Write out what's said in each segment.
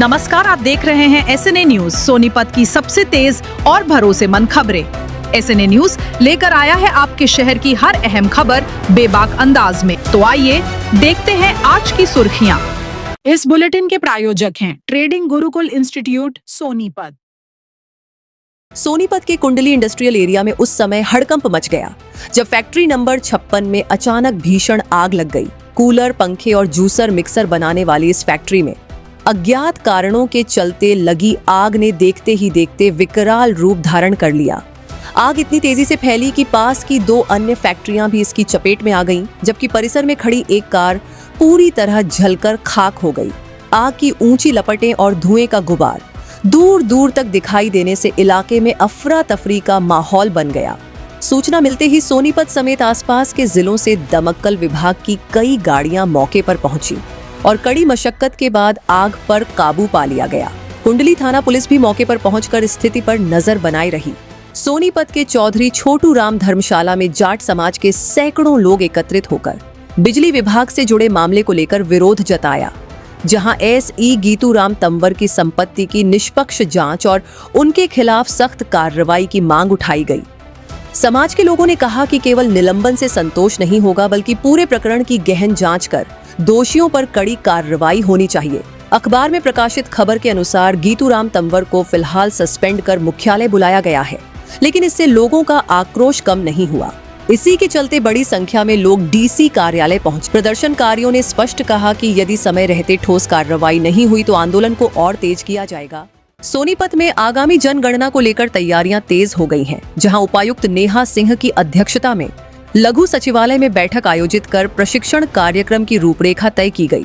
नमस्कार, आप देख रहे हैं एसएनए न्यूज, सोनीपत की सबसे तेज और भरोसेमंद खबरें। एसएनए न्यूज लेकर आया है आपके शहर की हर अहम खबर बेबाक अंदाज में। तो आइए देखते हैं आज की सुर्खियां। इस बुलेटिन के प्रायोजक हैं ट्रेडिंग गुरुकुल इंस्टीट्यूट सोनीपत। सोनीपत के कुंडली इंडस्ट्रियल एरिया में उस समय हड़कंप मच गया जब फैक्ट्री नंबर 56 में अचानक भीषण आग लग गई। कूलर, पंखे और जूसर मिक्सर बनाने वाली इस फैक्ट्री में अज्ञात कारणों के चलते लगी आग ने देखते ही देखते विकराल रूप धारण कर लिया। आग इतनी तेजी से फैली कि पास की 2 अन्य फैक्ट्रियां भी इसकी चपेट में आ गईं, जबकि परिसर में खड़ी एक कार पूरी तरह जलकर खाक हो गई। आग की ऊंची लपटें और धुएं का गुबार दूर दूर तक दिखाई देने से इलाके में अफरा तफरी का माहौल बन गया। सूचना मिलते ही सोनीपत समेत आसपास के जिलों से दमकल विभाग की कई गाड़ियां मौके पर पहुंची और कड़ी मशक्कत के बाद आग पर काबू पा लिया गया। कुंडली थाना पुलिस भी मौके पर पहुंचकर स्थिति पर नजर बनाए रही। सोनीपत के चौधरी छोटू राम धर्मशाला में जाट समाज के सैकड़ों लोग एकत्रित होकर बिजली विभाग से जुड़े मामले को लेकर विरोध जताया, जहां एसई गीतू राम तंवर की संपत्ति की निष्पक्ष जांच और उनके खिलाफ सख्त कार्रवाई की मांग उठाई गई। समाज के लोगों ने कहा कि केवल निलंबन से संतोष नहीं होगा, बल्कि पूरे प्रकरण की गहन जांच कर दोषियों पर कड़ी कार्रवाई होनी चाहिए। अखबार में प्रकाशित खबर के अनुसार गीतू राम तंवर को फिलहाल सस्पेंड कर मुख्यालय बुलाया गया है, लेकिन इससे लोगों का आक्रोश कम नहीं हुआ। इसी के चलते बड़ी संख्या में लोग डीसी कार्यालय पहुंचे। प्रदर्शनकारियों ने स्पष्ट कहा कि यदि समय रहते ठोस कार्रवाई नहीं हुई तो आंदोलन को और तेज किया जाएगा। सोनीपत में आगामी जनगणना को लेकर तैयारियां तेज हो गई हैं, जहां उपायुक्त नेहा सिंह की अध्यक्षता में लघु सचिवालय में बैठक आयोजित कर प्रशिक्षण कार्यक्रम की रूपरेखा तय की गई।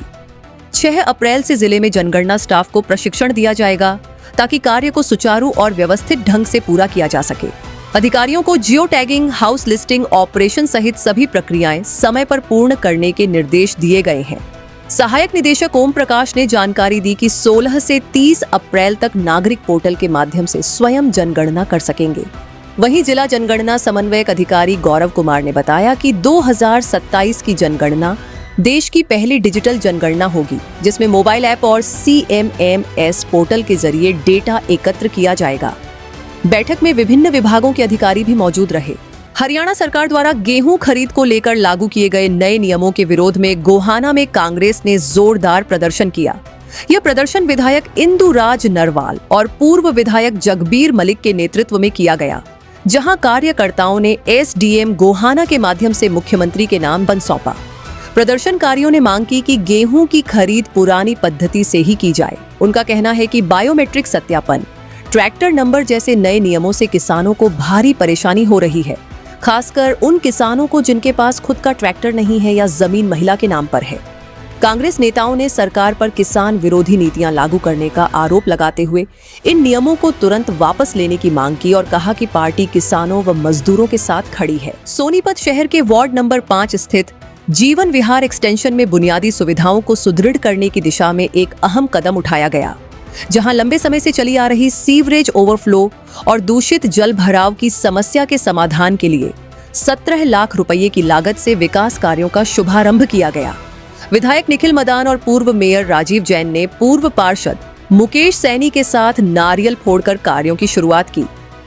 6 अप्रैल से जिले में जनगणना स्टाफ को प्रशिक्षण दिया जाएगा ताकि कार्य को सुचारू और व्यवस्थित ढंग से पूरा किया जा सके। अधिकारियों को geo tagging, house listing operation सहित सभी प्रक्रियाएं समय पर पूर्ण करने के निर्देश दिए गए हैं। सहायक निदेशक ओम प्रकाश ने जानकारी दी कि 16 से 30 अप्रैल तक नागरिक पोर्टल के माध्यम से स्वयं जनगणना कर सकेंगे। वहीं जिला जनगणना समन्वयक अधिकारी गौरव कुमार ने बताया कि 2027 की जनगणना देश की पहली डिजिटल जनगणना होगी, जिसमें मोबाइल ऐप और CMMS पोर्टल के जरिए डेटा एकत्र किया जाएगा। बैठक में विभिन्न विभागों के अधिकारी भी मौजूद रहे। हरियाणा सरकार द्वारा गेहूं खरीद को लेकर लागू किए गए नए नियमों के विरोध में गोहाना में कांग्रेस ने जोरदार प्रदर्शन किया। यह प्रदर्शन विधायक इंदुराज नरवाल और पूर्व विधायक जगबीर मलिक के नेतृत्व में किया गया, जहां कार्यकर्ताओं ने SDM गोहाना के माध्यम से मुख्यमंत्री के नाम बंद सौंपा। प्रदर्शनकारियों ने मांग की कि गेहूं की खरीद पुरानी पद्धति से ही की जाए। उनका कहना है कि बायोमेट्रिक सत्यापन, ट्रैक्टर नंबर जैसे नए नियमों से किसानों को भारी परेशानी हो रही है, खासकर उन किसानों को जिनके पास खुद का ट्रैक्टर नहीं है या जमीन महिला के नाम पर है। कांग्रेस नेताओं ने सरकार पर किसान विरोधी नीतियां लागू करने का आरोप लगाते हुए इन नियमों को तुरंत वापस लेने की मांग की और कहा कि पार्टी किसानों व मजदूरों के साथ खड़ी है। सोनीपत शहर के वार्ड नंबर 5 स्थित जीवन विहार एक्सटेंशन में बुनियादी सुविधाओं को सुदृढ़ करने की दिशा में एक अहम कदम उठाया गया, जहां लंबे समय से चली आ रही सीवरेज ओवरफ्लो और दूषित जल भराव की समस्या के समाधान के लिए 17 लाख रुपये की लागत से विकास कार्यों का शुभारंभ किया गया। विधायक निखिल मदान और पूर्व मेयर राजीव जैन ने पूर्व पार्षद मुकेश सैनी के साथ नारियल फोड़कर कार्यों की शुरुआत की।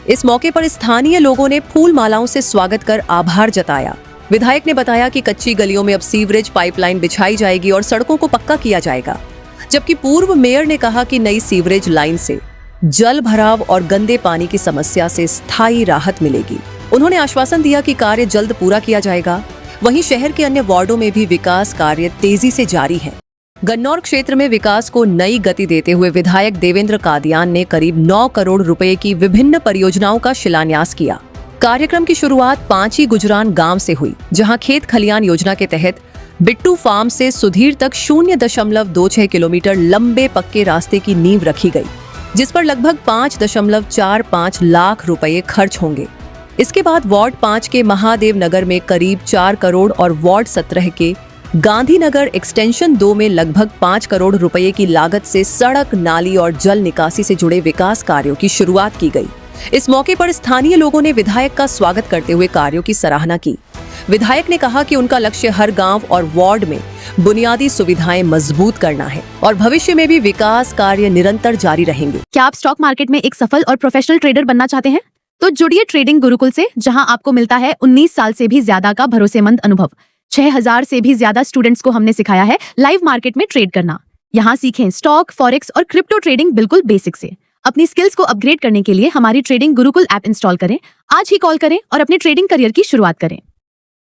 इस मौके पर स्थानीय लोगों ने फूल मालाओं से स्वागत कर आभार जताया। विधायक ने बताया कि कच्ची गलियों में अब सीवरेज पाइपलाइन बिछाई जाएगी और सड़कों को पक्का किया जाएगा, जबकि पूर्व मेयर ने कहा कि नई सीवरेज लाइन से जल भराव और गंदे पानी की समस्या से स्थायी राहत मिलेगी। उन्होंने आश्वासन दिया कि कार्य जल्द पूरा किया जाएगा। वहीं शहर के अन्य वार्डों में भी विकास कार्य तेजी से जारी है। गन्नौर क्षेत्र में विकास को नई गति देते हुए विधायक देवेंद्र कादियान ने करीब 9 करोड़ रुपए की विभिन्न परियोजनाओं का शिलान्यास किया। कार्यक्रम की शुरुआत पांची गुजरान गांव से हुई, जहां खेत खलियान योजना के तहत बिट्टू फार्म से सुधीर तक 0.26 किलोमीटर लंबे पक्के रास्ते की नींव रखी गई, जिस पर लगभग 5.45 लाख रुपए खर्च होंगे। इसके बाद वार्ड 5 के महादेव नगर में करीब 4 करोड़ और वार्ड 17 के गांधीनगर एक्सटेंशन 2 में लगभग 5 करोड़ रुपए की लागत से सड़क, नाली और जल निकासी से जुड़े विकास कार्यों की शुरुआत की गई। इस मौके पर स्थानीय लोगों ने विधायक का स्वागत करते हुए कार्यों की सराहना की। विधायक ने कहा कि उनका लक्ष्य हर गांव और वार्ड में बुनियादी सुविधाएं मजबूत करना है और भविष्य में भी विकास कार्य निरंतर जारी रहेंगे। क्या आप स्टॉक मार्केट में एक सफल और प्रोफेशनल ट्रेडर बनना चाहते हैं? तो जुड़िए ट्रेडिंग गुरुकुल से, जहां आपको मिलता है 19 साल से भी ज्यादा का भरोसेमंद अनुभव। 6000 से भी ज्यादा स्टूडेंट्स को हमने सिखाया है लाइव मार्केट में ट्रेड करना। यहाँ सीखें स्टॉक, फॉरेक्स और क्रिप्टो ट्रेडिंग बिल्कुल बेसिक से। अपनी स्किल्स को अपग्रेड करने के लिए हमारी ट्रेडिंग गुरुकुल ऐप इंस्टॉल करें। आज ही कॉल करें और अपने ट्रेडिंग करियर की शुरुआत करें।